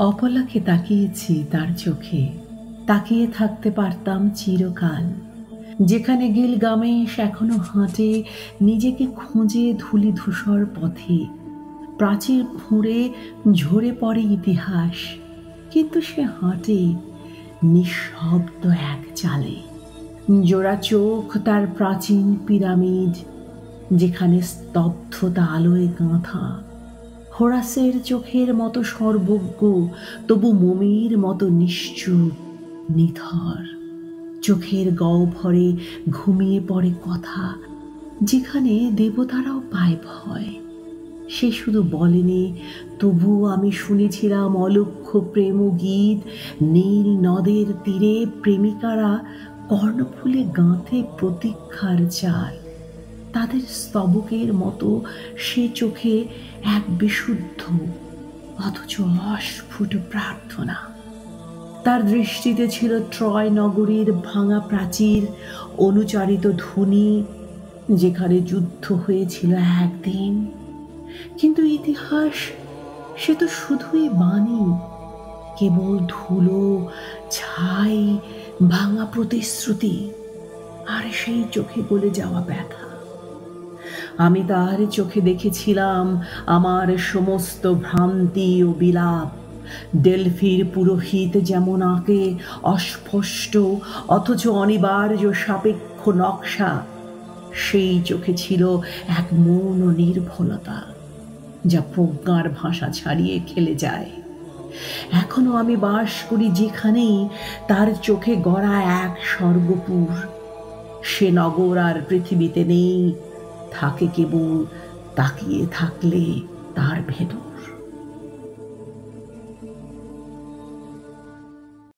অপলাকে তাকিয়েছি তার চোখে, তাকিয়ে থাকতে পারতাম চিরকাল। যেখানে গিলগামেশ এখনো হাঁটে নিজেকে খুঁজে ধূলি ধূসর পথে, প্রাচীর খুঁড়ে ঝরে পড়ে ইতিহাস, কিন্তু সে হাঁটে নিঃশব্দ এক চালে। জোড়া চোখ তার প্রাচীন পিরামিড, যেখানে স্তব্ধতা আলোয় গাঁথা। হোরাসের চোখের মতো সর্বজ্ঞ, তবু মমির মতো নিশ্চুপ নিথর। চোখের গহ্বরে ঘুমিয়ে পড়ে কথা, যেখানে দেবতারাও পায় ভয়। সে শুধু বলেনি, তবু আমি শুনেছিলাম অলক্ষ্য প্রেম গীত। নীল নদের তীরে প্রেমিকারা কর্ণফুলে গাঁথে প্রতীক্ষার চার। তাদের স্তবকের মতো সে চোখে এক বিশুদ্ধ অথচ অস্ফুট প্রার্থনা। তার দৃষ্টিতে ছিল ট্রয় নগরীর ভাঙা প্রাচীর, অনুচারিত ধ্বনি, যেখানে যুদ্ধ হয়েছিল একদিন। কিন্তু ইতিহাস সে তো শুধুই বাণী, কেবল ধুলো, ছাই, ভাঙা প্রতিশ্রুতি, আর সেই চোখে গলে যাওয়া ব্যথা। আমি তার চোখে দেখেছিলাম আমার সমস্ত ভ্রান্তি ও বিলাপ। ডেলফির পুরোহিত যেমন আঁকে অস্পষ্ট অথচ অনিবার্য সাপেক্ষ নকশা, সেই চোখে ছিল এক মৌন নির্ভুলতা, যা প্রজ্ঞার ভাষা ছাড়িয়ে খেলে যায়। এখনো আমি বাস করি যেখানেই তার চোখে গড়া এক স্বর্গপুর। সে নগর আর পৃথিবীতে নেই, থাকে কেবল তাকিয়ে থাকলে তার ভেতর।